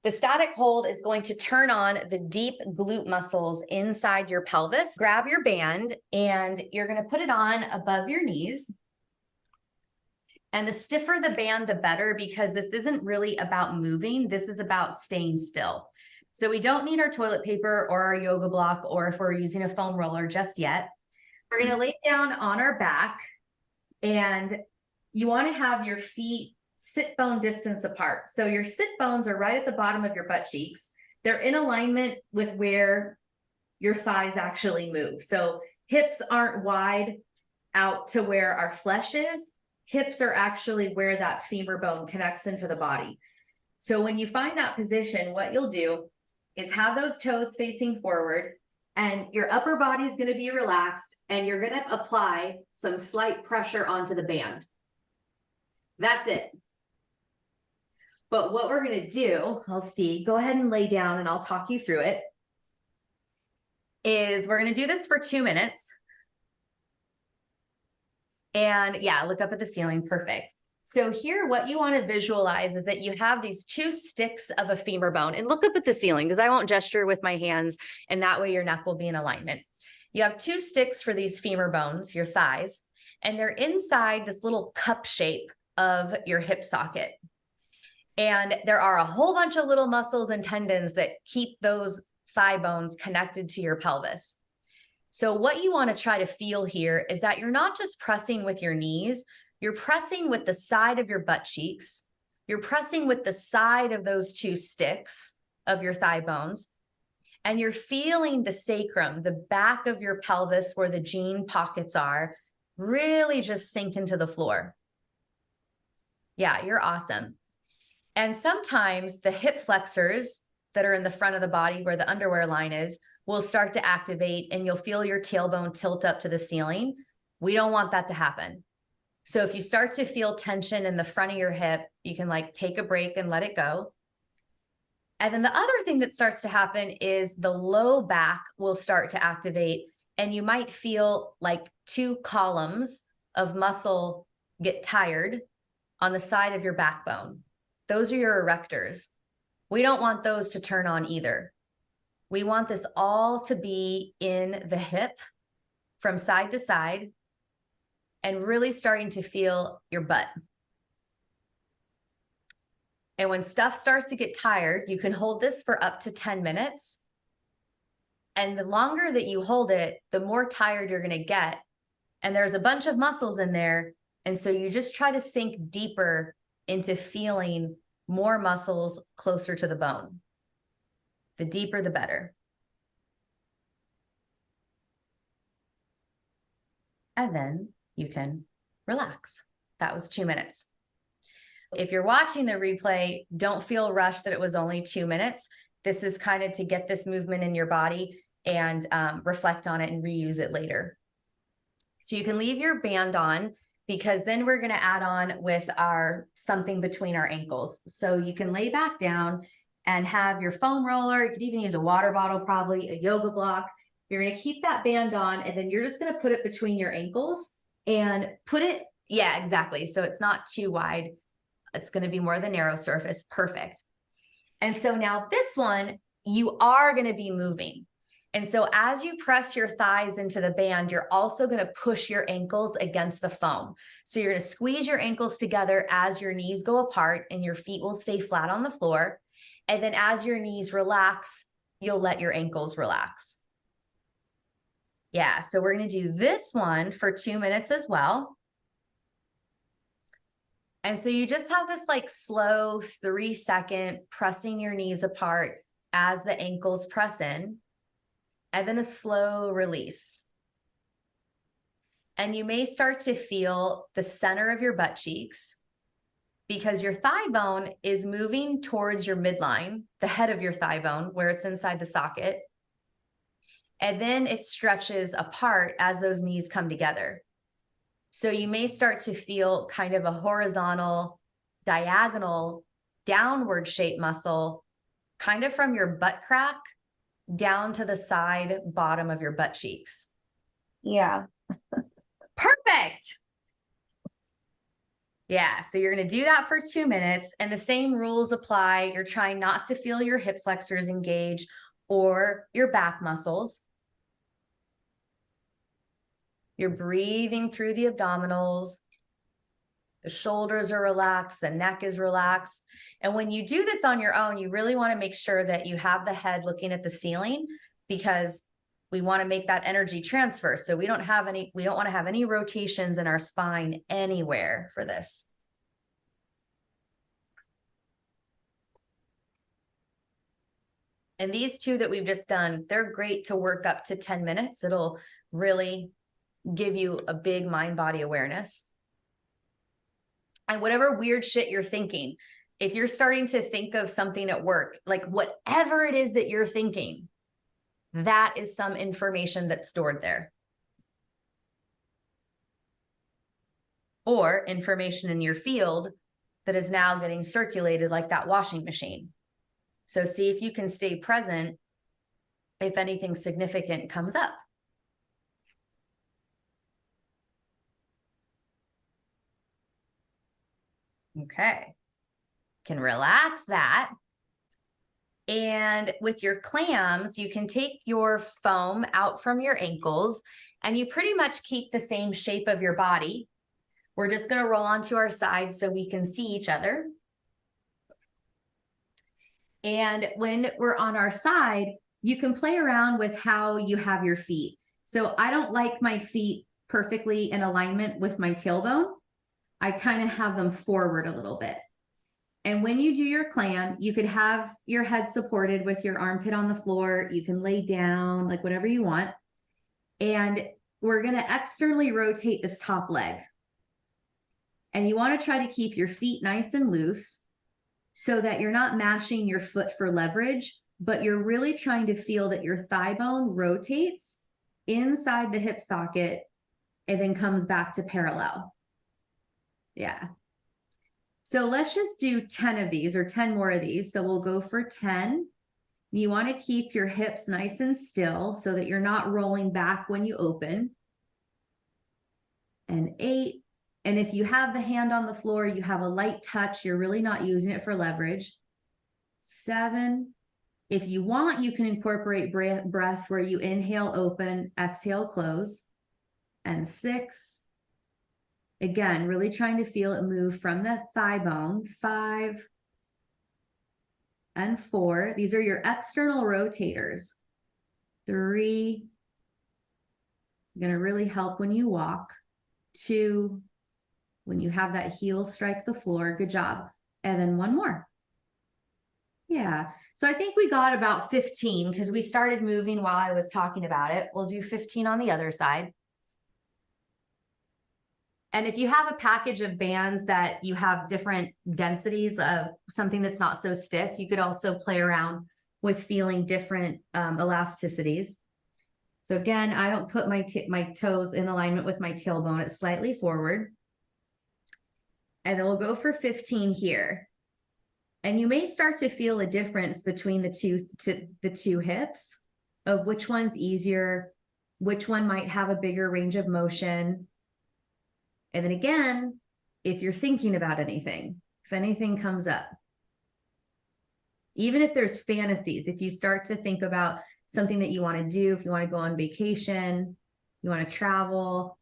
The static hold is going to turn on the deep glute muscles inside your pelvis. Grab your band and you're going to put it on above your knees. And the stiffer the band, the better, because this isn't really about moving. This is about staying still. So we don't need our toilet paper or our yoga block, or if we're using a foam roller just yet. We're going to lay down on our back, and you want to have your feet sit bone distance apart. So your sit bones are right at the bottom of your butt cheeks. They're in alignment with where your thighs actually move. So hips aren't wide out to where our flesh is. Hips are actually where that femur bone connects into the body. So when you find that position, what you'll do is have those toes facing forward, and your upper body is going to be relaxed, and you're going to apply some slight pressure onto the band. That's it. But what we're going to do, I'll see, go ahead and lay down and I'll talk you through it, is we're going to do this for 2 minutes. And yeah, look up at the ceiling. Perfect. So here, what you want to visualize is that you have these 2 sticks of a femur bone, and look up at the ceiling because I won't gesture with my hands, and that way your neck will be in alignment. You have 2 sticks for these femur bones, your thighs, and they're inside this little cup shape of your hip socket. And there are a whole bunch of little muscles and tendons that keep those thigh bones connected to your pelvis. So what you want to try to feel here is that you're not just pressing with your knees, you're pressing with the side of your butt cheeks. You're pressing with the side of those 2 sticks of your thigh bones. And you're feeling the sacrum, the back of your pelvis where the gene pockets are, really just sink into the floor. Yeah, you're awesome. And sometimes the hip flexors that are in the front of the body where the underwear line is will start to activate, and you'll feel your tailbone tilt up to the ceiling. We don't want that to happen. So if you start to feel tension in the front of your hip, you can like take a break and let it go. And then the other thing that starts to happen is the low back will start to activate, and you might feel like 2 columns of muscle get tired on the side of your backbone. Those are your erectors. We don't want those to turn on either. We want this all to be in the hip from side to side and really starting to feel your butt. And when stuff starts to get tired, you can hold this for up to 10 minutes. And the longer that you hold it, the more tired you're going to get. And there's a bunch of muscles in there. And so you just try to sink deeper into feeling more muscles closer to the bone. The deeper, the better. And then you can relax. That was 2 minutes. If you're watching the replay, don't feel rushed that it was only 2 minutes. This is kind of to get this movement in your body and reflect on it and reuse it later. So you can leave your band on, because then we're going to add on with our something between our ankles. So you can lay back down and have your foam roller. You could even use a water bottle, probably a yoga block. You're going to keep that band on, and then you're just going to put it between your ankles and put it, yeah, exactly. So it's not too wide. It's going to be more the narrow surface. Perfect. And so now this one, you are going to be moving. And so as you press your thighs into the band, you're also going to push your ankles against the foam. So you're going to squeeze your ankles together as your knees go apart, and your feet will stay flat on the floor. And then as your knees relax, you'll let your ankles relax. Yeah, so we're going to do this one for 2 minutes as well. And so you just have this like slow 3-second pressing your knees apart as the ankles press in, and then a slow release. And you may start to feel the center of your butt cheeks, because your thigh bone is moving towards your midline, the head of your thigh bone, where it's inside the socket. And then it stretches apart as those knees come together. So you may start to feel kind of a horizontal, diagonal, downward shape muscle, kind of from your butt crack down to the side bottom of your butt cheeks. Yeah. Perfect. Yeah, so you're going to do that for 2 minutes, and the same rules apply. You're trying not to feel your hip flexors engage or your back muscles. You're breathing through the abdominals. The shoulders are relaxed, the neck is relaxed. And when you do this on your own, you really want to make sure that you have the head looking at the ceiling, because we want to make that energy transfer. So we don't want to have any rotations in our spine anywhere for this. And these two that we've just done, they're great to work up to 10 minutes. It'll really give you a big mind-body awareness. And whatever weird shit you're thinking, if you're starting to think of something at work, like whatever it is that you're thinking, that is some information that's stored there. Or information in your field that is now getting circulated like that washing machine. So see if you can stay present if anything significant comes up. Okay, can relax that. And with your clams, you can take your foam out from your ankles and you pretty much keep the same shape of your body. We're just going to roll onto our sides so we can see each other. And when we're on our side, you can play around with how you have your feet. So I don't like my feet perfectly in alignment with my tailbone. I kind of have them forward a little bit. And when you do your clam, you could have your head supported with your armpit on the floor. You can lay down, like whatever you want. And we're going to externally rotate this top leg. And you want to try to keep your feet nice and loose so that you're not mashing your foot for leverage, but you're really trying to feel that your thigh bone rotates inside the hip socket and then comes back to parallel. Yeah. So let's just do 10 of these or 10 more of these. So we'll go for 10. You want to keep your hips nice and still so that you're not rolling back when you open. And 8. And if you have the hand on the floor, you have a light touch, you're really not using it for leverage. 7. If you want, you can incorporate breath where you inhale, open, exhale, close. And 6. Again, really trying to feel it move from the thigh bone. 5 and 4. These are your external rotators. 3. Going to really help when you walk. 2. When you have that heel strike the floor. Good job. And then 1 more. Yeah. So I think we got about 15 because we started moving while I was talking about it. We'll do 15 on the other side. And if you have a package of bands that you have different densities of something that's not so stiff, you could also play around with feeling different elasticities. So again, I don't put my toes in alignment with my tailbone. It's slightly forward. And then we'll go for 15 here. And you may start to feel a difference between the two hips of which one's easier, which one might have a bigger range of motion. And then again, if you're thinking about anything, if anything comes up, even if there's fantasies, if you start to think about something that you want to do, if you want to go on vacation, you want to travel,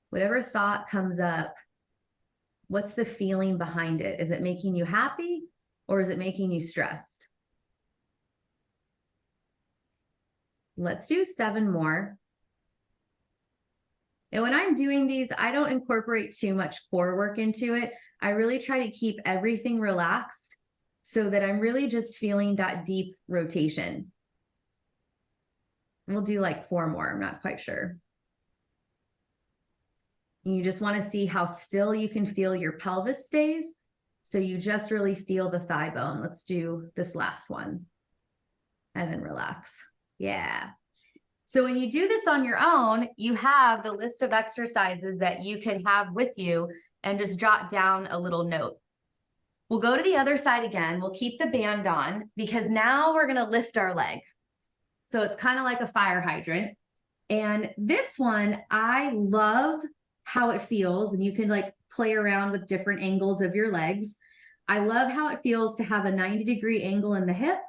whatever thought comes up, what's the feeling behind it? Is it making you happy or is it making you stressed? Let's do 7 more. And when I'm doing these, I don't incorporate too much core work into it. I really try to keep everything relaxed so that I'm really just feeling that deep rotation. And we'll do like 4 more. I'm not quite sure. You just want to see how still you can feel your pelvis stays. So you just really feel the thigh bone. Let's do this last one. And then relax. Yeah. So when you do this on your own, you have the list of exercises that you can have with you and just jot down a little note. We'll go to the other side again. We'll keep the band on because now we're going to lift our leg. So it's kind of like a fire hydrant. And this one I love how it feels, and you can like play around with different angles of your legs. I love how it feels to have a 90-degree angle in the hip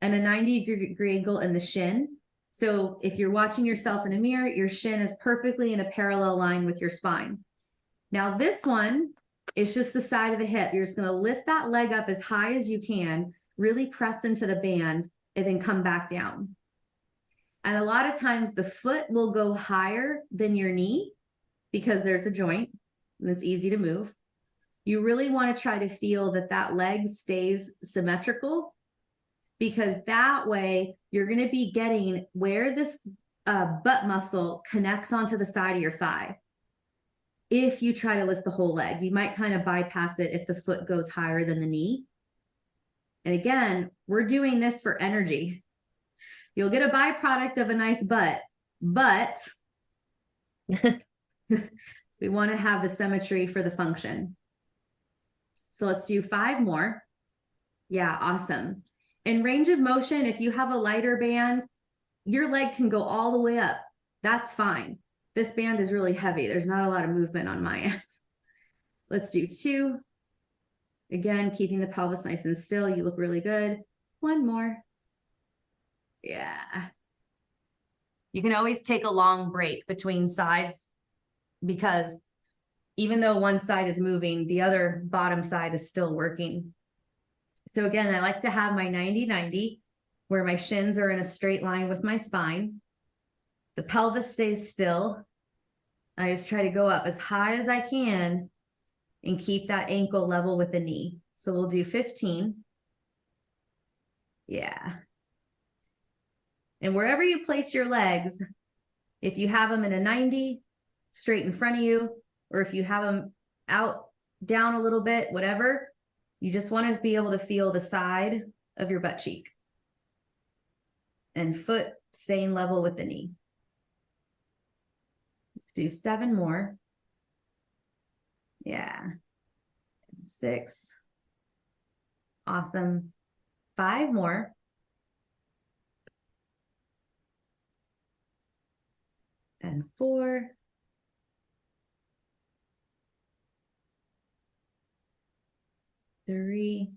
and a 90-degree angle in the shin. So if you're watching yourself in a mirror, your shin is perfectly in a parallel line with your spine. Now this one is just the side of the hip. You're just going to lift that leg up as high as you can, really press into the band, and then come back down. And a lot of times the foot will go higher than your knee because there's a joint and it's easy to move. You really want to try to feel that that leg stays symmetrical, because that way you're going to be getting where this butt muscle connects onto the side of your thigh. If you try to lift the whole leg, you might kind of bypass it if the foot goes higher than the knee. And again, we're doing this for energy. You'll get a byproduct of a nice butt, but we want to have the symmetry for the function. So let's do 5 more. Yeah, awesome. In range of motion, if you have a lighter band, your leg can go all the way up. That's fine. This band is really heavy. There's not a lot of movement on my end. Let's do 2. Again, keeping the pelvis nice and still. You look really good. 1 more. Yeah. You can always take a long break between sides, because even though one side is moving, the other bottom side is still working. So again, I like to have my 90-90 where my shins are in a straight line with my spine. The pelvis stays still. I just try to go up as high as I can and keep that ankle level with the knee. So we'll do 15. Yeah. And wherever you place your legs, if you have them in a 90 straight in front of you, or if you have them out, down a little bit, whatever, you just want to be able to feel the side of your butt cheek and foot staying level with the knee. Let's do 7 more. Yeah. 6. Awesome. 5 more. And 4. Three.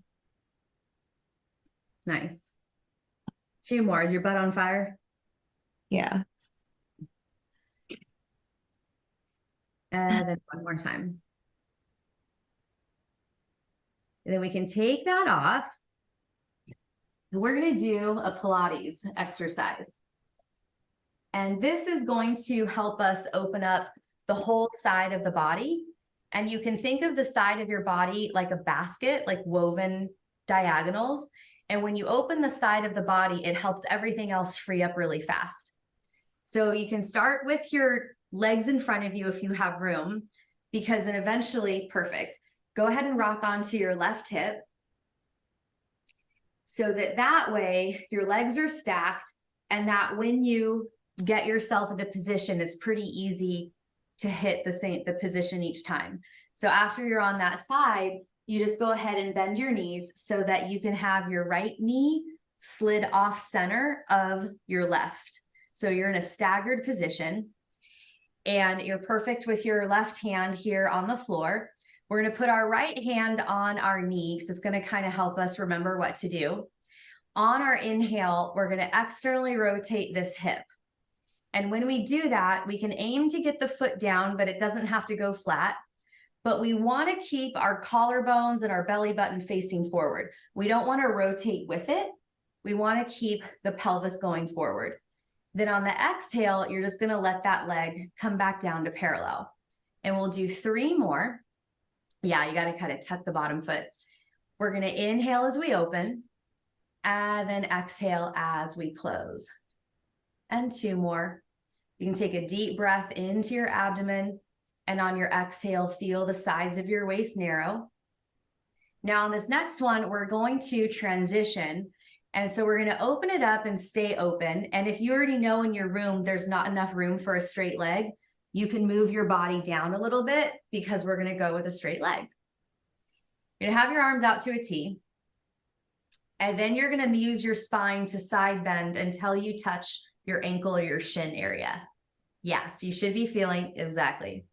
Nice. 2 more. Is your butt on fire? Yeah. And then 1 more time. And then we can take that off. We're going to do a Pilates exercise. And this is going to help us open up the whole side of the body. And you can think of the side of your body like a basket, like woven diagonals. And when you open the side of the body, it helps everything else free up really fast. So you can start with your legs in front of you if you have room, because then eventually, perfect. Go ahead and rock onto your left hip so that way your legs are stacked, and that when you get yourself into position, it's pretty easy to hit the position each time. So after you're on that side, you just go ahead and bend your knees so that you can have your right knee slid off center of your left. So you're in a staggered position, and you're perfect with your left hand here on the floor. We're going to put our right hand on our knee because it's going to kind of help us remember what to do. On our inhale, we're going to externally rotate this hip. And when we do that, we can aim to get the foot down, but it doesn't have to go flat. But we want to keep our collarbones and our belly button facing forward. We don't want to rotate with it. We want to keep the pelvis going forward. Then on the exhale, you're just going to let that leg come back down to parallel. And we'll do 3 more. Yeah, you got to kind of tuck the bottom foot. We're going to inhale as we open, and then exhale as we close. And 2 more. You can take a deep breath into your abdomen, and on your exhale, feel the sides of your waist narrow. Now on this next one, we're going to transition. And so we're going to open it up and stay open. And if you already know in your room, there's not enough room for a straight leg, you can move your body down a little bit, because we're going to go with a straight leg. You're going to have your arms out to a T. And then you're going to use your spine to side bend until you touch your ankle or your shin area. Yes, you should be feeling exactly.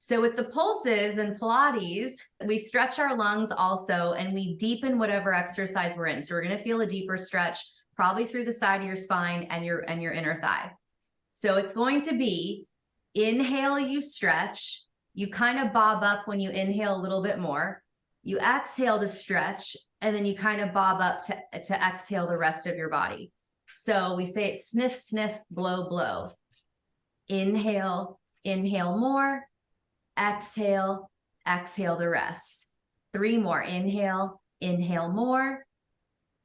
So with the pulses and Pilates, we stretch our lungs also, and we deepen whatever exercise we're in. So we're going to feel a deeper stretch, probably through the side of your spine and your inner thigh. So it's going to be inhale, you stretch, you kind of bob up when you inhale a little bit more, you exhale to stretch, and then you kind of bob up to exhale the rest of your body. So we say it sniff, sniff, blow, blow. Inhale, inhale more, exhale, exhale the rest. 3 more. Inhale, inhale more,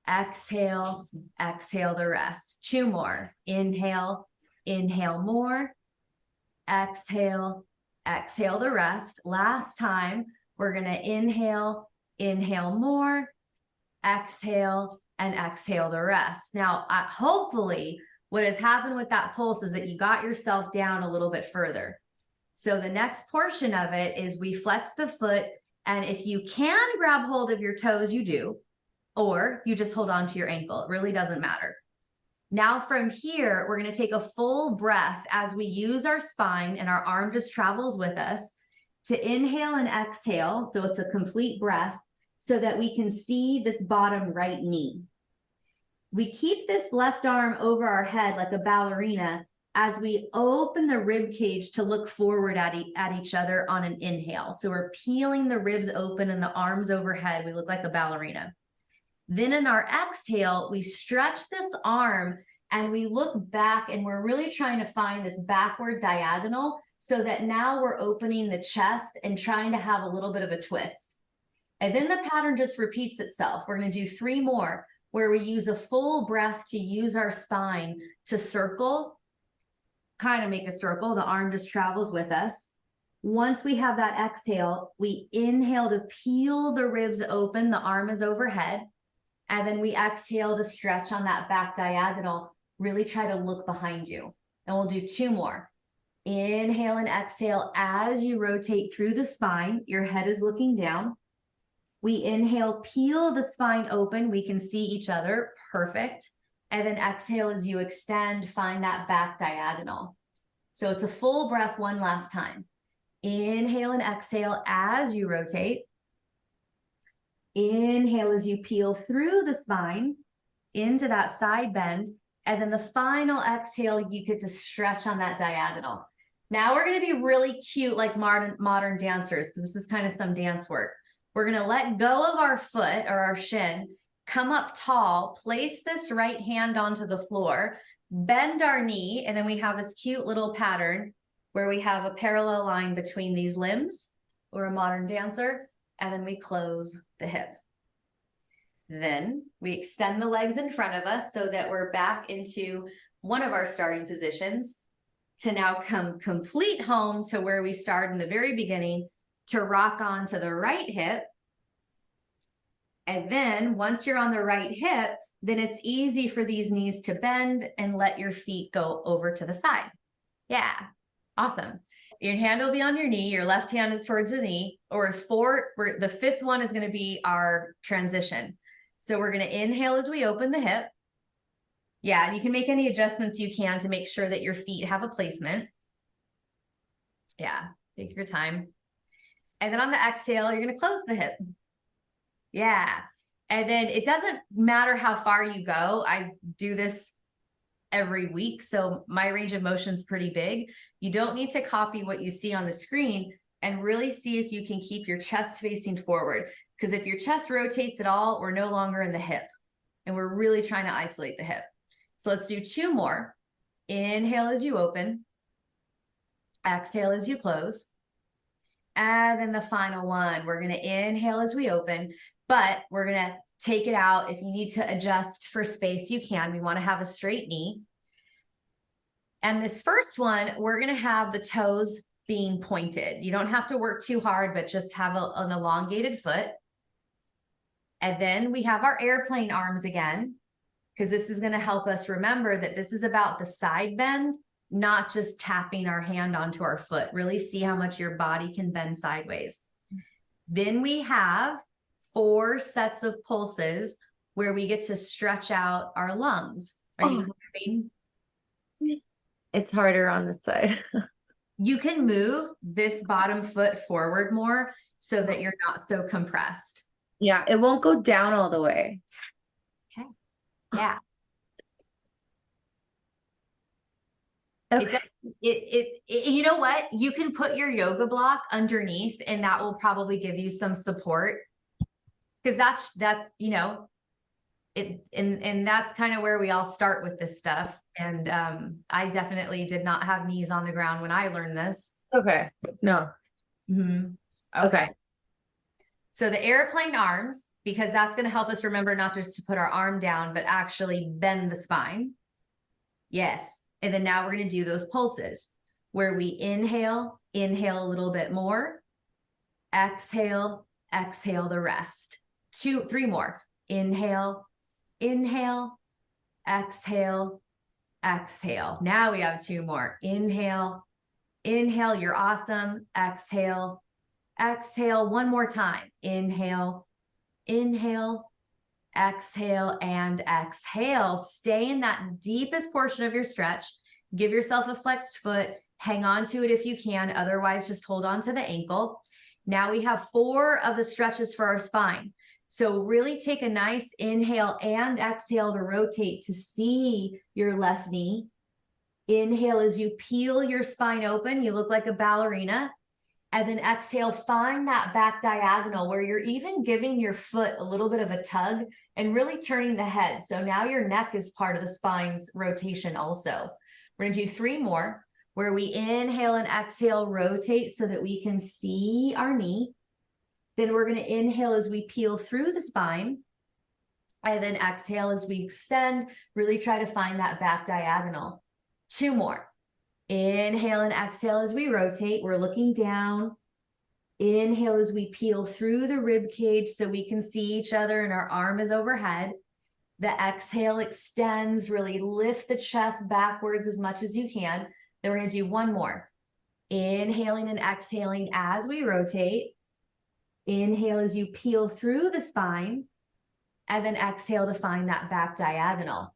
exhale, exhale the rest. 2 more. Inhale, inhale more, exhale, exhale the rest. Last time, we're going to inhale, inhale more, exhale, and exhale the rest. Now, hopefully, what has happened with that pulse is that you got yourself down a little bit further. So the next portion of it is we flex the foot, and if you can grab hold of your toes, you do, or you just hold on to your ankle. It really doesn't matter. Now from here, we're going to take a full breath as we use our spine and our arm just travels with us to inhale and exhale. So it's a complete breath so that we can see this bottom right knee. We keep this left arm over our head like a ballerina as we open the rib cage to look forward at each other on an inhale. So we're peeling the ribs open and the arms overhead. We look like a ballerina. Then in our exhale, we stretch this arm and we look back, and we're really trying to find this backward diagonal so that now we're opening the chest and trying to have a little bit of a twist. And then the pattern just repeats itself. We're going to do 3 more where we use a full breath to use our spine to circle, kind of make a circle. The arm just travels with us. Once we have that exhale, we inhale to peel the ribs open. The arm is overhead. And then we exhale to stretch on that back diagonal. Really try to look behind you. And we'll do 2 more. Inhale and exhale as you rotate through the spine. Your head is looking down. We inhale, peel the spine open. We can see each other. Perfect. And then exhale as you extend, find that back diagonal. So it's a full breath one last time. Inhale and exhale as you rotate. Inhale as you peel through the spine into that side bend. And then the final exhale, you get to stretch on that diagonal. Now we're going to be really cute like modern dancers, because this is kind of some dance work. We're going to let go of our foot or our shin, come up tall, place this right hand onto the floor, bend our knee, and then we have this cute little pattern where we have a parallel line between these limbs. We're a modern dancer, and then we close the hip. Then we extend the legs in front of us so that we're back into one of our starting positions to now come complete home to where we started in the very beginning, to rock on to the right hip. And then once you're on the right hip, then it's easy for these knees to bend and let your feet go over to the side. Yeah, awesome. Your hand will be on your knee. Your left hand is towards the knee. Or the 5th one is going to be our transition. So we're going to inhale as we open the hip. Yeah, and you can make any adjustments you can to make sure that your feet have a placement. Yeah, take your time. And then on the exhale, you're going to close the hip. Yeah. And then it doesn't matter how far you go. I do this every week, so my range of motion is pretty big. You don't need to copy what you see on the screen, and really see if you can keep your chest facing forward. Because if your chest rotates at all, we're no longer in the hip, and we're really trying to isolate the hip. So let's do 2 more. Inhale as you open. Exhale as you close. And then the final one, we're going to inhale as we open, but we're going to take it out. If you need to adjust for space, you can. We want to have a straight knee. And this first one, we're going to have the toes being pointed. You don't have to work too hard, but just have an elongated foot. And then we have our airplane arms again, because this is going to help us remember that this is about the side bend, not just tapping our hand onto our foot. Really see how much your body can bend sideways. Then we have 4 sets of pulses where we get to stretch out our lungs. Are you clapping? It's harder on this side. you can move this bottom foot forward more so that you're not so compressed. Yeah, it won't go down all the way. Okay. Yeah. Okay. You know what? You can put your yoga block underneath and that will probably give you some support. Because that's, you know, and that's kind of where we all start with this stuff. And I definitely did not have knees on the ground when I learned this. Okay. No. Mm-hmm. Okay. So the airplane arms, because that's going to help us remember not just to put our arm down, but actually bend the spine. Yes. And then now we're going to do those pulses where we inhale a little bit more, exhale the rest. 2, 3 more. Inhale, exhale. Now we have 2 more. Inhale, you're awesome. Exhale, 1 more time. Inhale, exhale, and exhale. Stay in that deepest portion of your stretch. Give yourself a flexed foot. Hang on to it if you can. Otherwise, just hold on to the ankle. Now we have 4 of the stretches for our spine. So really take a nice inhale and exhale to rotate to see your left knee. Inhale as you peel your spine open. You look like a ballerina. And then exhale, find that back diagonal where you're even giving your foot a little bit of a tug and really turning the head. So now your neck is part of the spine's rotation also. We're going to do 3 more where we inhale and exhale, rotate so that we can see our knee. Then we're going to inhale as we peel through the spine. And then exhale as we extend, really try to find that back diagonal. 2 more. Inhale and exhale as we rotate. We're looking down. Inhale as we peel through the rib cage so we can see each other and our arm is overhead. The exhale extends, really lift the chest backwards as much as you can. Then we're going to do 1 more. Inhaling and exhaling as we rotate. Inhale as you peel through the spine. And then exhale to find that back diagonal.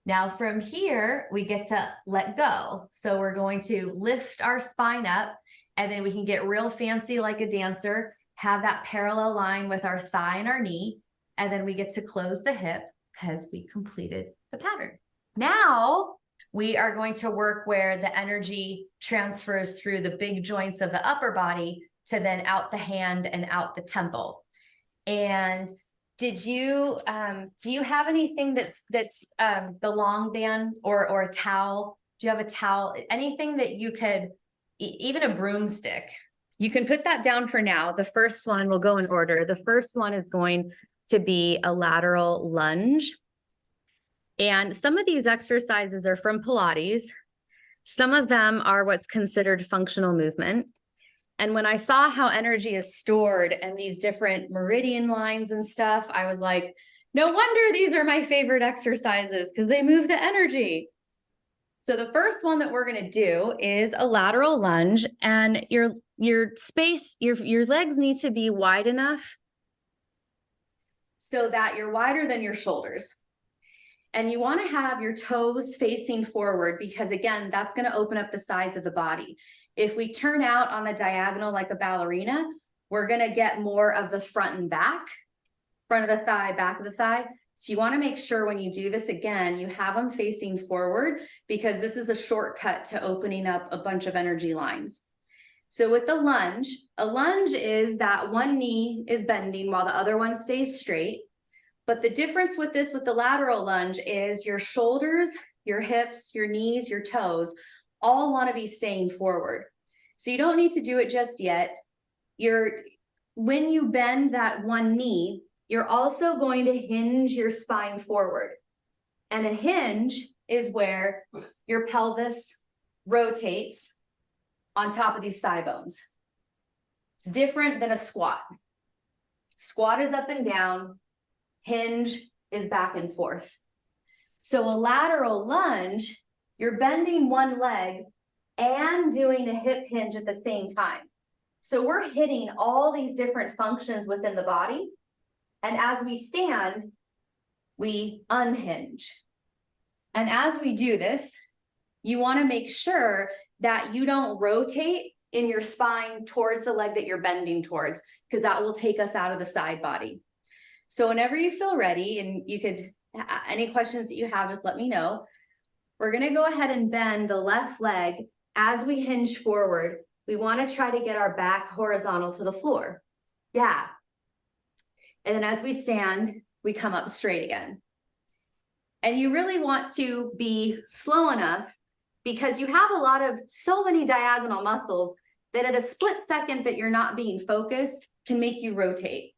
Now from here, we get to let go. So we're going to lift our spine up and then we can get real fancy like a dancer, have that parallel line with our thigh and our knee. And then we get to close the hip because we completed the pattern. Now we are going to work where the energy transfers through the big joints of the upper body to then out the hand and out the temple. And do you have anything that's the long band or a towel? Do you have a towel? Anything that you could, even a broomstick? You can put that down for now. The first one will go in order. The first one is going to be a lateral lunge. And some of these exercises are from Pilates. Some of them are what's considered functional movement. And when I saw how energy is stored and these different meridian lines and stuff, I was like, no wonder these are my favorite exercises because they move the energy. So the first one that we're going to do is a lateral lunge, and your legs need to be wide enough so that you're wider than your shoulders. And you want to have your toes facing forward because, again, that's going to open up the sides of the body. If we turn out on the diagonal like a ballerina, we're going to get more of the front and back, front of the thigh, back of the thigh. So you want to make sure when you do this again, you have them facing forward because this is a shortcut to opening up a bunch of energy lines. So with the lunge, a lunge is that one knee is bending while the other one stays straight. But the difference with this, with the lateral lunge, is your shoulders, your hips, your knees, your toes all want to be staying forward. So you don't need to do it just yet. When you bend that one knee, you're also going to hinge your spine forward. And a hinge is where your pelvis rotates on top of these thigh bones. It's different than a squat. Squat is up and down. Hinge is back and forth. So a lateral lunge, you're bending one leg and doing a hip hinge at the same time. So we're hitting all these different functions within the body. And as we stand, we unhinge. And as we do this, you want to make sure that you don't rotate in your spine towards the leg that you're bending towards, because that will take us out of the side body. So whenever you feel ready, and you could, any questions that you have, just let me know. We're gonna go ahead and bend the left leg as we hinge forward. We wanna try to get our back horizontal to the floor. Yeah. And then as we stand, we come up straight again. And you really want to be slow enough, because you have so many diagonal muscles that at a split second that you're not being focused can make you rotate.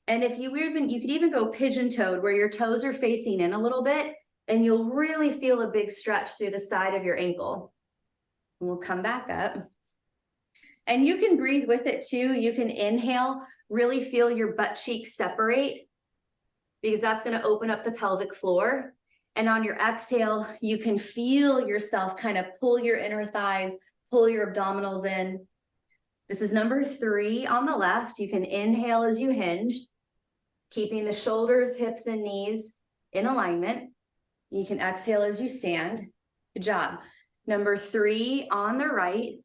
And if you could even go pigeon-toed, where your toes are facing in a little bit, and you'll really feel a big stretch through the side of your ankle. And we'll come back up. And you can breathe with it too. You can inhale, really feel your butt cheeks separate, because that's going to open up the pelvic floor. And on your exhale, you can feel yourself kind of pull your inner thighs, pull your abdominals in. This is number 3 on the left. You can inhale as you hinge, keeping the shoulders, hips, and knees in alignment. You can exhale as you stand. Good job. Number 3 on the right.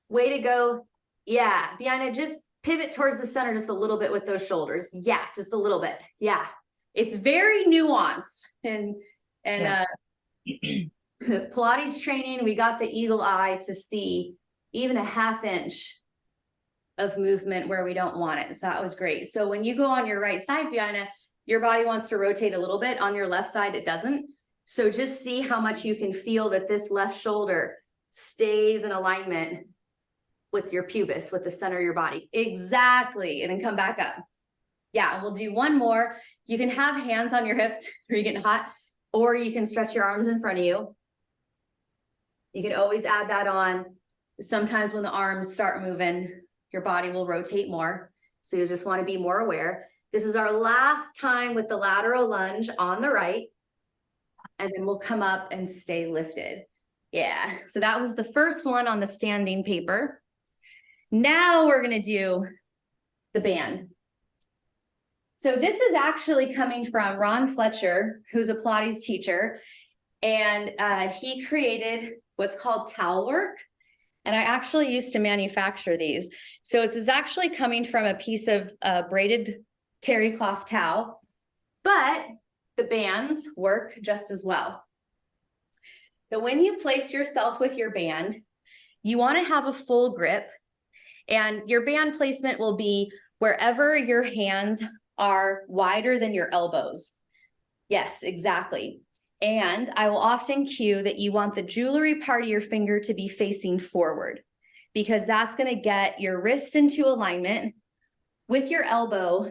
Way to go. Yeah, Bianna, just pivot towards the center just a little bit with those shoulders. Yeah, just a little bit. Yeah. It's very nuanced. And Pilates training, we got the eagle eye to see even a ½ inch of movement where we don't want it. So that was great. So when you go on your right side, Bianna, your body wants to rotate a little bit. On your left side, it doesn't. So just see how much you can feel that this left shoulder stays in alignment with your pubis, with the center of your body. Exactly. And then come back up. Yeah, we'll do one more. You can have hands on your hips if you're getting hot, or you can stretch your arms in front of you. You can always add that on. Sometimes when the arms start moving, your body will rotate more. So you just want to be more aware. This is our last time with the lateral lunge on the right. And then we'll come up and stay lifted. Yeah, so that was the first one on the standing paper. Now we're going to do the band. So this is actually coming from Ron Fletcher, who's a Pilates teacher, and he created what's called towel work. And I actually used to manufacture these. So it's actually coming from a piece of braided terry cloth towel, but the bands work just as well. So when you place yourself with your band, you want to have a full grip, and your band placement will be wherever your hands are wider than your elbows. Yes, exactly. And I will often cue that you want the jewelry part of your finger to be facing forward, because that's going to get your wrist into alignment with your elbow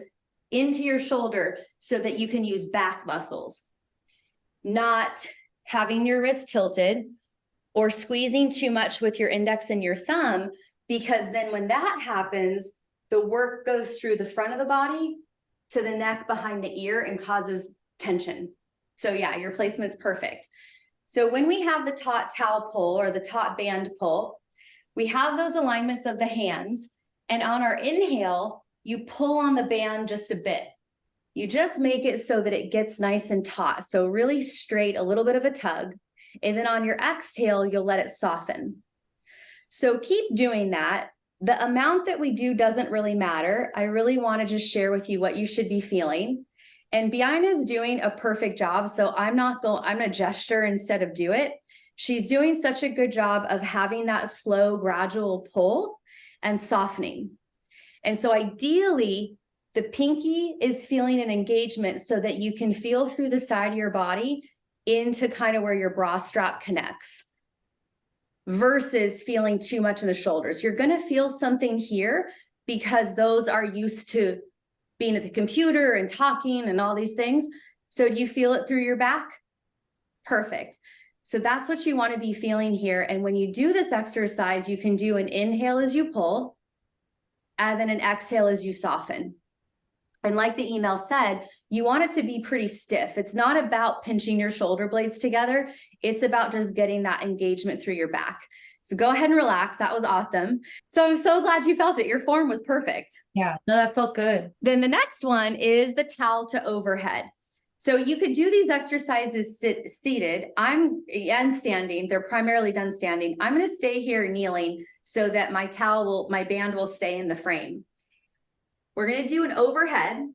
into your shoulder so that you can use back muscles. Not having your wrist tilted or squeezing too much with your index and your thumb, because then when that happens, the work goes through the front of the body to the neck behind the ear and causes tension. So yeah, your placement's perfect. So when we have the taut towel pull or the taut band pull, we have those alignments of the hands, and on our inhale, you pull on the band just a bit. You just make it so that it gets nice and taut. So really straight, a little bit of a tug. And then on your exhale, you'll let it soften. So keep doing that. The amount that we do doesn't really matter. I really want to just share with you what you should be feeling. And Bianna is doing a perfect job. So I'm going to gesture instead of do it. She's doing such a good job of having that slow, gradual pull and softening. And so ideally, the pinky is feeling an engagement so that you can feel through the side of your body into kind of where your bra strap connects, versus feeling too much in the shoulders. You're going to feel something here because those are used to being at the computer and talking and all these things. So do you feel it through your back? Perfect. So that's what you want to be feeling here. And when you do this exercise, you can do an inhale as you pull, and then an exhale as you soften. And like the email said, you want it to be pretty stiff. It's not about pinching your shoulder blades together. It's about just getting that engagement through your back. So go ahead and relax. That was awesome. So I'm so glad you felt it. Your form was perfect. Yeah, no, that felt good. Then the next one is the towel to overhead. So you could do these exercises seated. And standing. They're primarily done standing. I'm going to stay here kneeling so that my band will stay in the frame. We're going to do an overhead.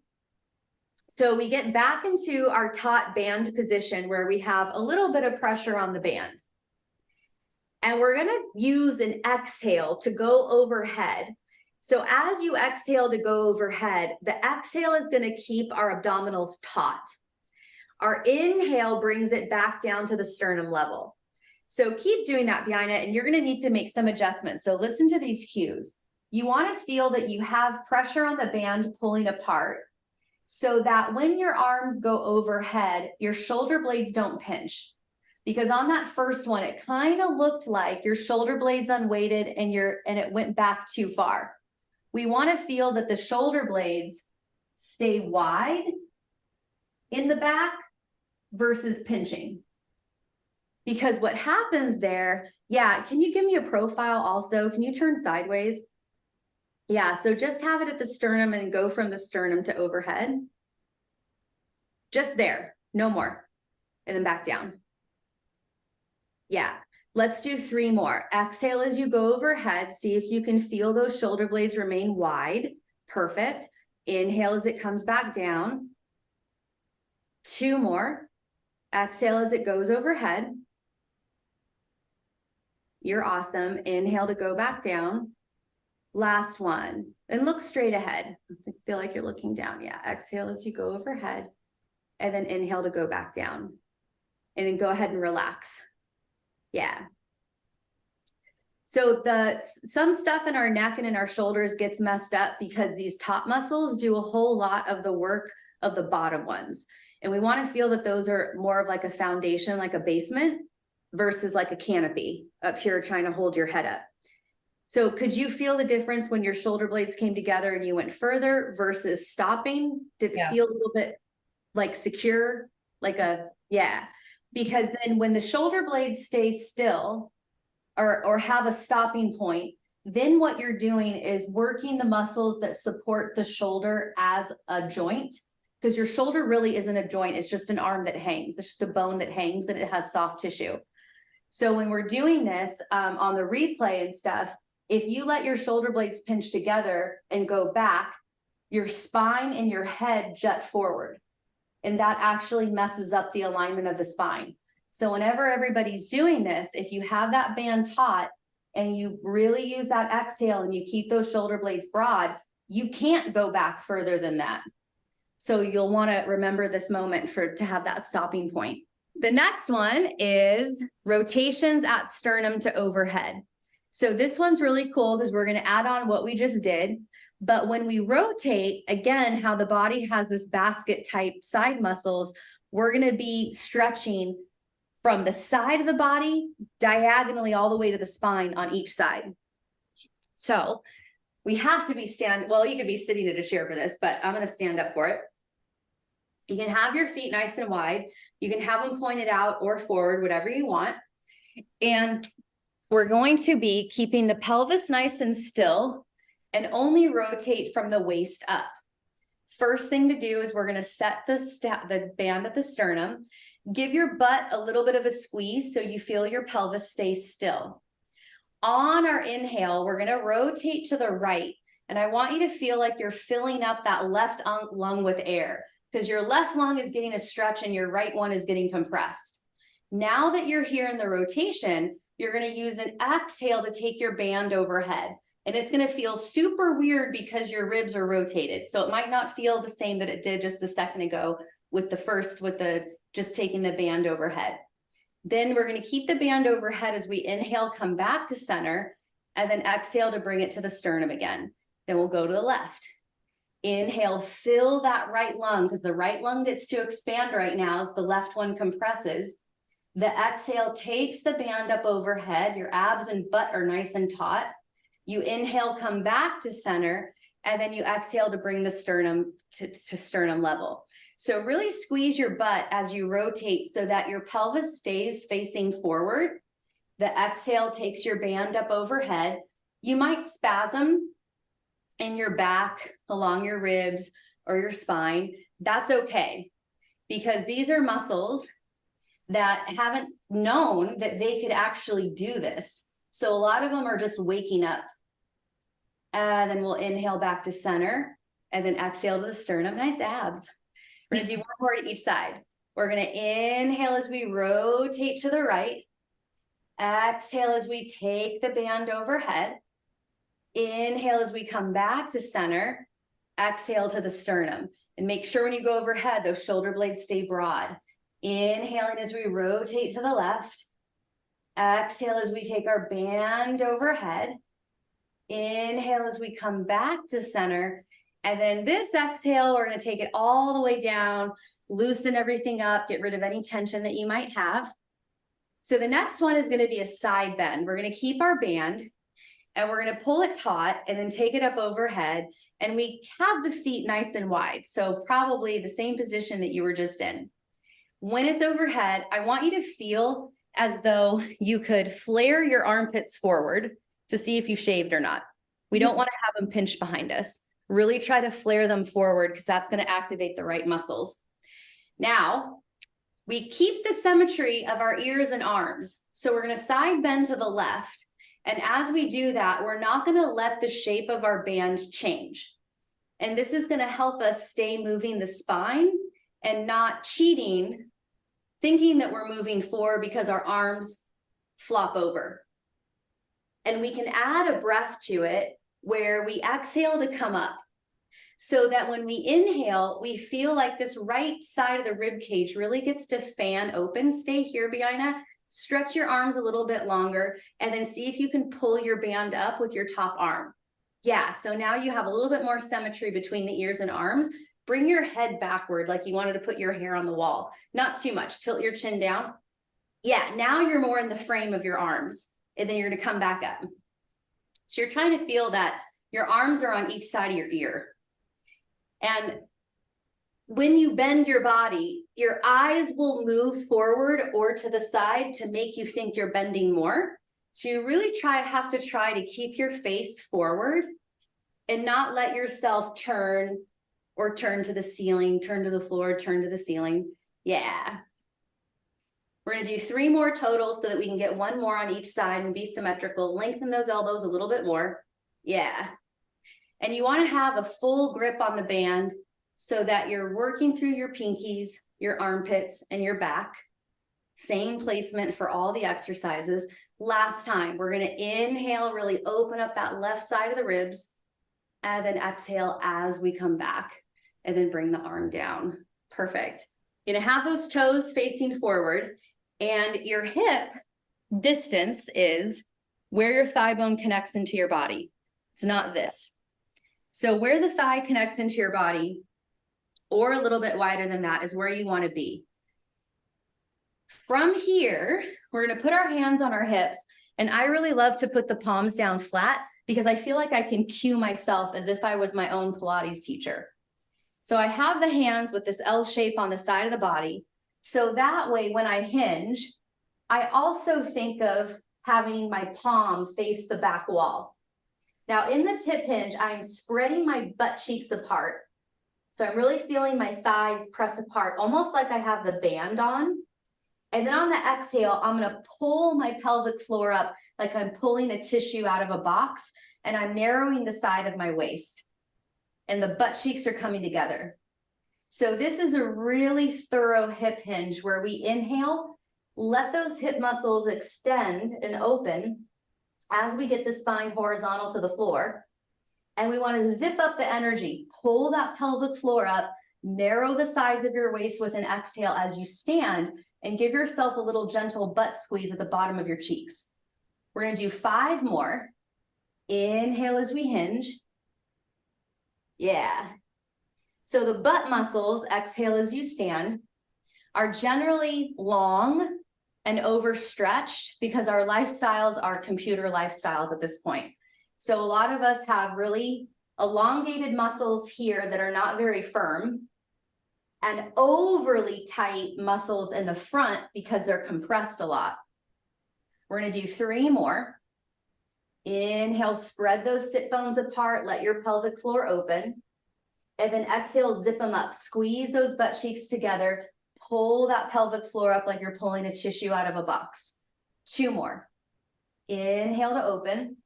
So we get back into our taut band position where we have a little bit of pressure on the band. And we're going to use an exhale to go overhead. So as you exhale to go overhead, the exhale is going to keep our abdominals taut. Our inhale brings it back down to the sternum level. So keep doing that, Biana, and you're going to need to make some adjustments. So listen to these cues. You want to feel that you have pressure on the band pulling apart so that when your arms go overhead, your shoulder blades don't pinch. Because on that first one, it kind of looked like your shoulder blades unweighted and it went back too far. We want to feel that the shoulder blades stay wide in the back versus pinching. Because what happens there, yeah, can you give me a profile also? Can you turn sideways? Yeah, so just have it at the sternum and go from the sternum to overhead. Just there, no more. And then back down. Yeah, let's do 3 more. Exhale as you go overhead. See if you can feel those shoulder blades remain wide. Perfect. Inhale as it comes back down. 2 more. Exhale as it goes overhead. You're awesome. Inhale to go back down. Last one. And look straight ahead. Feel like you're looking down. Yeah. Exhale as you go overhead. And then inhale to go back down. And then go ahead and relax. Yeah. So some stuff in our neck and in our shoulders gets messed up because these top muscles do a whole lot of the work of the bottom ones. And we want to feel that those are more of like a foundation, like a basement versus like a canopy up here trying to hold your head up. So could you feel the difference when your shoulder blades came together and you went further versus stopping? Did it feel a little bit like secure? Yeah. Because then when the shoulder blades stay still or have a stopping point, then what you're doing is working the muscles that support the shoulder as a joint. Because your shoulder really isn't a joint. It's just an arm that hangs. It's just a bone that hangs and it has soft tissue. So when we're doing this on the replay and stuff, if you let your shoulder blades pinch together and go back, your spine and your head jut forward. And that actually messes up the alignment of the spine. So whenever everybody's doing this, if you have that band taut and you really use that exhale and you keep those shoulder blades broad, you can't go back further than that. So you'll want to remember this moment to have that stopping point. The next one is rotations at sternum to overhead. So this one's really cool because we're going to add on what we just did. But when we rotate, again, how the body has this basket type side muscles, we're going to be stretching from the side of the body diagonally all the way to the spine on each side. So we have to be well, you could be sitting at a chair for this, but I'm going to stand up for it. You can have your feet nice and wide. You can have them pointed out or forward, whatever you want. And we're going to be keeping the pelvis nice and still and only rotate from the waist up. First thing to do is we're going to set the band at the sternum. Give your butt a little bit of a squeeze so you feel your pelvis stay still. On our inhale, we're going to rotate to the right. And I want you to feel like you're filling up that left lung with air because your left lung is getting a stretch and your right one is getting compressed. Now that you're here in the rotation, you're going to use an exhale to take your band overhead. And it's going to feel super weird because your ribs are rotated. So it might not feel the same that it did just a second ago with just taking the band overhead. Then we're going to keep the band overhead as we inhale, come back to center, and then exhale to bring it to the sternum again. Then we'll go to the left. Inhale, fill that right lung because the right lung gets to expand right now as the left one compresses. The exhale takes the band up overhead. Your abs and butt are nice and taut. You inhale, come back to center, and then you exhale to bring the sternum to sternum level. So really squeeze your butt as you rotate so that your pelvis stays facing forward. The exhale takes your band up overhead. You might spasm in your back, along your ribs or your spine. That's okay. because these are muscles that haven't known that they could actually do this. So a lot of them are just waking up. And then we'll inhale back to center and then exhale to the sternum. Nice abs. We're gonna do one more to each side. We're gonna inhale as we rotate to the right. Exhale as we take the band overhead. Inhale as we come back to center. Exhale to the sternum. And make sure when you go overhead, those shoulder blades stay broad. Inhaling as we rotate to the left. Exhale as we take our band overhead. Inhale as we come back to center. And then this exhale, we're going to take it all the way down, loosen everything up, get rid of any tension that you might have. So the next one is going to be a side bend. We're going to keep our band and we're going to pull it taut and then take it up overhead. And we have the feet nice and wide. So probably the same position that you were just in. When it's overhead, I want you to feel as though you could flare your armpits forward to see if you shaved or not. We don't want to have them pinched behind us. Really try to flare them forward because that's going to activate the right muscles. Now, we keep the symmetry of our ears and arms. So we're going to side bend to the left. And as we do that, we're not going to let the shape of our band change. And this is going to help us stay moving the spine and not cheating, thinking that we're moving forward because our arms flop over. And we can add a breath to it where we exhale to come up so that when we inhale, we feel like this right side of the rib cage really gets to fan open. Stay here, Biana. Stretch your arms a little bit longer and then see if you can pull your band up with your top arm. Yeah, so now you have a little bit more symmetry between the ears and arms. Bring your head backward like you wanted to put your hair on the wall. Not too much. Tilt your chin down. Yeah, now you're more in the frame of your arms. And then you're going to come back up. So you're trying to feel that your arms are on each side of your ear. And when you bend your body, your eyes will move forward or to the side to make you think you're bending more. So you really have to try to keep your face forward and not let yourself turn or turn to the ceiling, turn to the floor, turn to the ceiling. Yeah. We're going to do 3 more total so that we can get 1 more on each side and be symmetrical. Lengthen those elbows a little bit more. Yeah. And you want to have a full grip on the band so that you're working through your pinkies, your armpits, and your back. Same placement for all the exercises. Last time, we're going to inhale, really open up that left side of the ribs, and then exhale as we come back, and then bring the arm down. Perfect. You're going to have those toes facing forward. And your hip distance is where your thigh bone connects into your body. It's not this. So where the thigh connects into your body, or a little bit wider than that, is where you want to be. From here, we're going to put our hands on our hips. And I really love to put the palms down flat because I feel like I can cue myself as if I was my own Pilates teacher. So I have the hands with this L shape on the side of the body. So that way, when I hinge, I also think of having my palm face the back wall. Now in this hip hinge, I'm spreading my butt cheeks apart. So I'm really feeling my thighs press apart, almost like I have the band on. And then on the exhale, I'm going to pull my pelvic floor up like I'm pulling a tissue out of a box, and I'm narrowing the side of my waist. And the butt cheeks are coming together. So this is a really thorough hip hinge where we inhale, let those hip muscles extend and open as we get the spine horizontal to the floor. And we want to zip up the energy, pull that pelvic floor up, narrow the size of your waist with an exhale as you stand, and give yourself a little gentle butt squeeze at the bottom of your cheeks. We're going to do 5 more. Inhale as we hinge. Yeah. So the butt muscles, exhale as you stand, are generally long and overstretched because our lifestyles are computer lifestyles at this point. So a lot of us have really elongated muscles here that are not very firm and overly tight muscles in the front because they're compressed a lot. We're going to do 3 more. Inhale, spread those sit bones apart, let your pelvic floor open. And then exhale, zip them up. Squeeze those butt cheeks together. pull that pelvic floor up like you're pulling a tissue out of a box. 2 more. Inhale to open.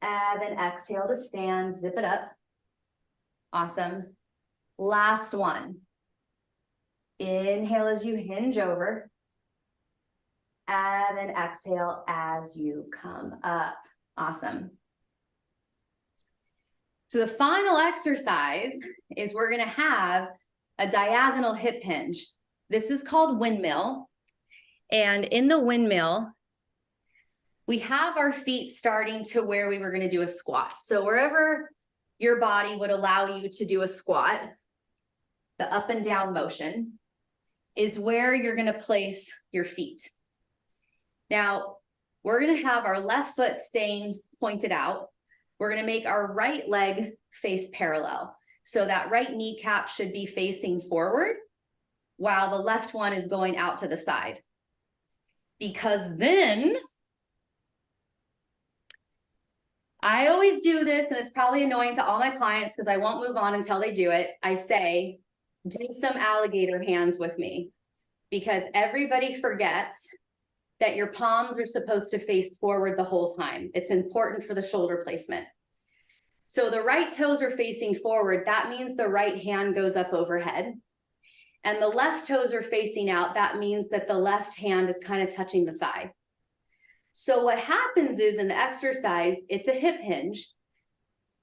And then exhale to stand, zip it up. Awesome. Last one. Inhale as you hinge over. And then exhale as you come up. Awesome. So the final exercise is we're going to have a diagonal hip hinge. This is called windmill. And in the windmill, we have our feet starting to where we were going to do a squat. So wherever your body would allow you to do a squat, the up and down motion is where you're going to place your feet. Now, we're going to have our left foot staying pointed out. We're going to make our right leg face parallel. So that right kneecap should be facing forward while the left one is going out to the side. Because then, I always do this, and it's probably annoying to all my clients because I won't move on until they do it. I say, do some alligator hands with me, because everybody forgets that your palms are supposed to face forward the whole time. It's important for the shoulder placement. So the right toes are facing forward. That means the right hand goes up overhead. And the left toes are facing out. That means that the left hand is kind of touching the thigh. So what happens is in the exercise, it's a hip hinge,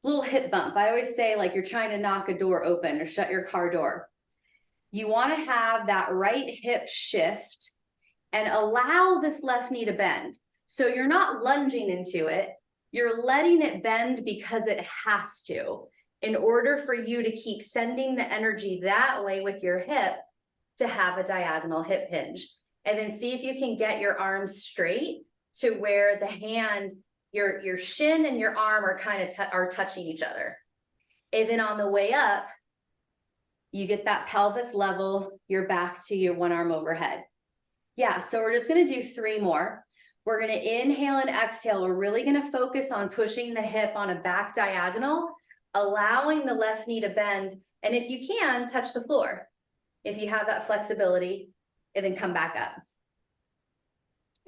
little hip bump. I always say like you're trying to knock a door open or shut your car door. You want to have that right hip shift and allow this left knee to bend. So you're not lunging into it. You're letting it bend because it has to, in order for you to keep sending the energy that way with your hip to have a diagonal hip hinge. And then see if you can get your arms straight to where the hand, your shin and your arm are kind of are touching each other. And then on the way up, you get that pelvis level, you're back to your one arm overhead. Yeah, so we're just going to do 3 more. We're going to inhale and exhale. We're really going to focus on pushing the hip on a back diagonal, allowing the left knee to bend. And if you can, touch the floor. If you have that flexibility, and then come back up.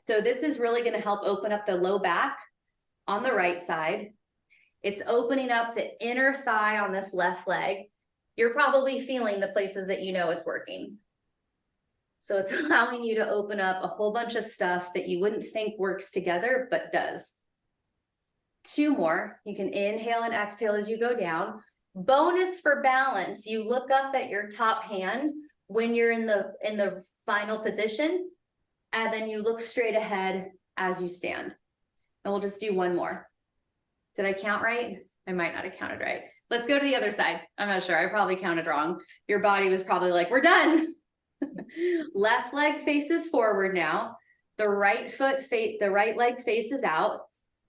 So this is really going to help open up the low back on the right side. It's opening up the inner thigh on this left leg. You're probably feeling the places that you know it's working. So it's allowing you to open up a whole bunch of stuff that you wouldn't think works together, but does. 2 more. You can inhale and exhale as you go down. Bonus for balance, you look up at your top hand when you're in the final position, and then you look straight ahead as you stand. And we'll just do 1 more. Did I count right? I might not have counted right. Let's go to the other side. I'm not sure. I probably counted wrong. Your body was probably like, we're done. Left leg faces forward now. The right leg faces out.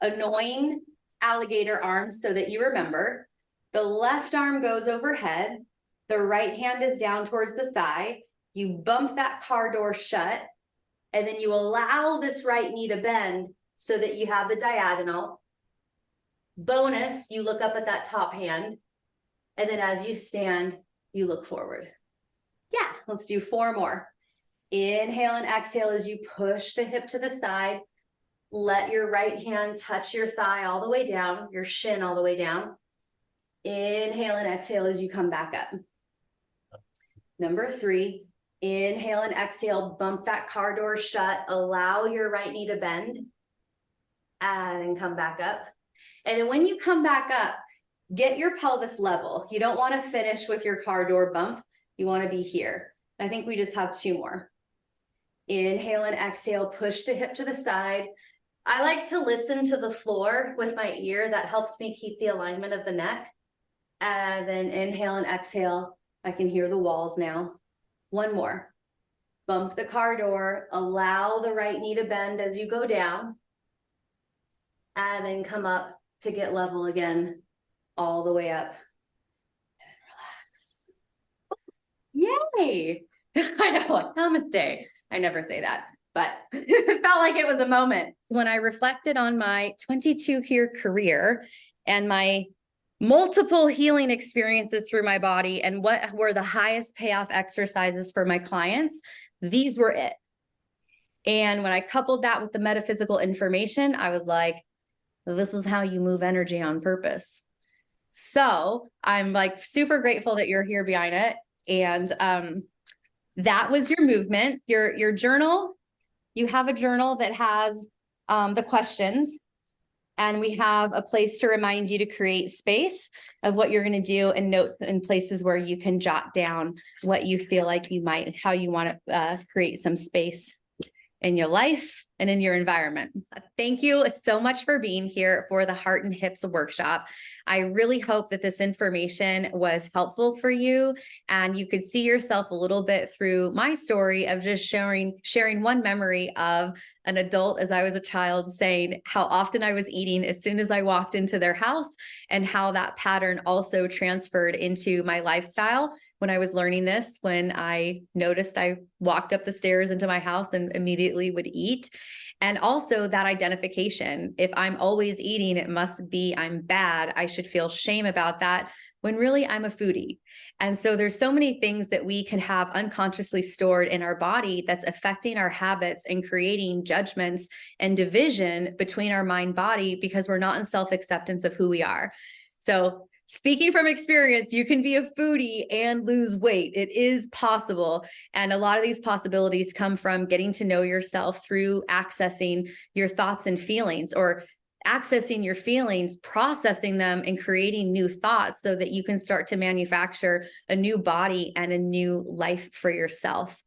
Annoying alligator arms so that you remember. The left arm goes overhead. The right hand is down towards the thigh. You bump that car door shut. And then you allow this right knee to bend so that you have the diagonal. Bonus, you look up at that top hand. And then as you stand, you look forward. Yeah, let's do 4 more. Inhale and exhale as you push the hip to the side. Let your right hand touch your thigh all the way down, your shin all the way down. Inhale and exhale as you come back up. Number 3, inhale and exhale, bump that car door shut, allow your right knee to bend, and then come back up. And then when you come back up, get your pelvis level. You don't want to finish with your car door bump. You want to be here. I think we just have 2 more. Inhale and exhale, push the hip to the side. I like to listen to the floor with my ear. That helps me keep the alignment of the neck. And then inhale and exhale. I can hear the walls now. 1 more. Bump the car door. Allow the right knee to bend as you go down. And then come up to get level again, all the way up. Yay! I know, namaste. I never say that, but it felt like it was a moment. When I reflected on my 22-year career and my multiple healing experiences through my body and what were the highest payoff exercises for my clients, these were it. And when I coupled that with the metaphysical information, I was like, this is how you move energy on purpose. So I'm like super grateful that you're here behind it. And that was your movement, your journal. You have a journal that has the questions, and we have a place to remind you to create space of what you're going to do and note in places where you can jot down what you feel like you might, how you want to create some space in your life and in your environment. Thank you so much for being here for the Heart and Hips workshop. I really hope that this information was helpful for you and you could see yourself a little bit through my story of just sharing one memory of an adult as I was a child saying how often I was eating as soon as I walked into their house and how that pattern also transferred into my lifestyle. When I was learning this, when I noticed I walked up the stairs into my house and immediately would eat. And also that identification, if I'm always eating, it must be I'm bad. I should feel shame about that when really I'm a foodie. And so there's so many things that we can have unconsciously stored in our body that's affecting our habits and creating judgments and division between our mind body because we're not in self-acceptance of who we are. So speaking from experience, you can be a foodie and lose weight. It is possible. And a lot of these possibilities come from getting to know yourself through accessing your thoughts and feelings, or accessing your feelings, processing them, and creating new thoughts so that you can start to manufacture a new body and a new life for yourself.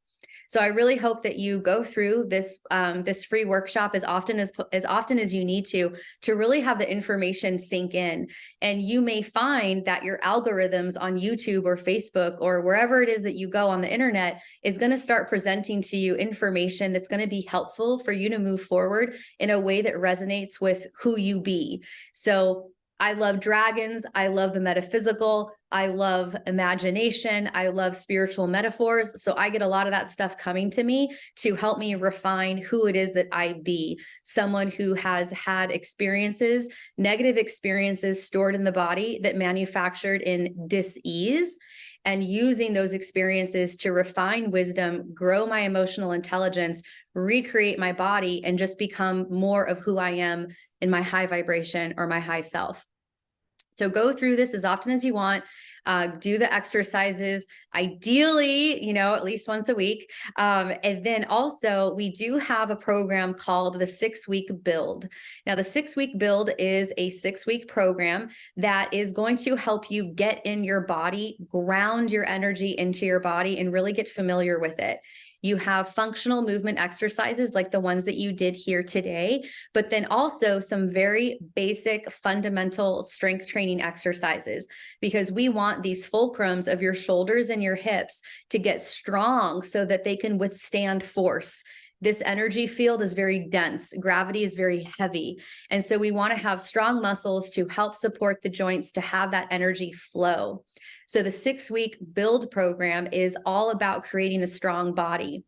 So I really hope that you go through this this free workshop as often as you need to really have the information sink in. And you may find that your algorithms on YouTube or Facebook or wherever it is that you go on the internet is going to start presenting to you information that's going to be helpful for you to move forward in a way that resonates with who you be. So I love dragons. I love the metaphysical. I love imagination. I love spiritual metaphors. So I get a lot of that stuff coming to me to help me refine who it is that I be. Someone who has had experiences, negative experiences stored in the body that manufactured in dis-ease, and using those experiences to refine wisdom, grow my emotional intelligence, recreate my body, and just become more of who I am in my high vibration or my high self. So go through this as often as you want. Do the exercises, ideally, at least once a week. And then also we do have a program called the 6-week build. Now the 6-week build is a 6-week program that is going to help you get in your body, ground your energy into your body, and really get familiar with it. You have functional movement exercises like the ones that you did here today, but then also some very basic fundamental strength training exercises, because we want these fulcrums of your shoulders and your hips to get strong so that they can withstand force. This energy field is very dense. Gravity is very heavy. And so we want to have strong muscles to help support the joints to have that energy flow. So the 6-week build program is all about creating a strong body.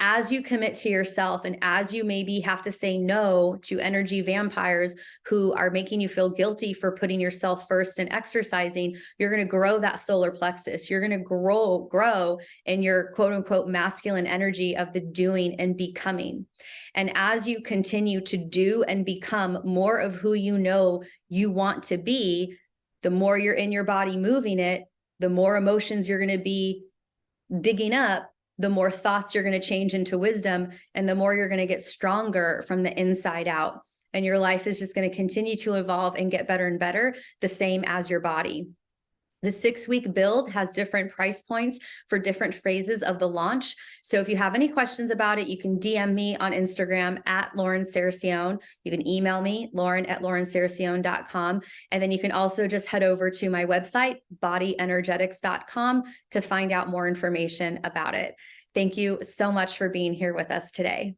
As you commit to yourself and as you maybe have to say no to energy vampires who are making you feel guilty for putting yourself first and exercising, you're going to grow that solar plexus. You're going to grow in your quote unquote masculine energy of the doing and becoming. And as you continue to do and become more of who you want to be, the more you're in your body moving it, the more emotions you're going to be digging up, the more thoughts you're going to change into wisdom, and the more you're going to get stronger from the inside out. And your life is just going to continue to evolve and get better and better, the same as your body. The 6-week build has different price points for different phases of the launch. So if you have any questions about it, you can DM me on Instagram at Lauren Saracione. You can email me, lauren@laurensaracione.com. And then you can also just head over to my website, bodyenergetics.com, to find out more information about it. Thank you so much for being here with us today.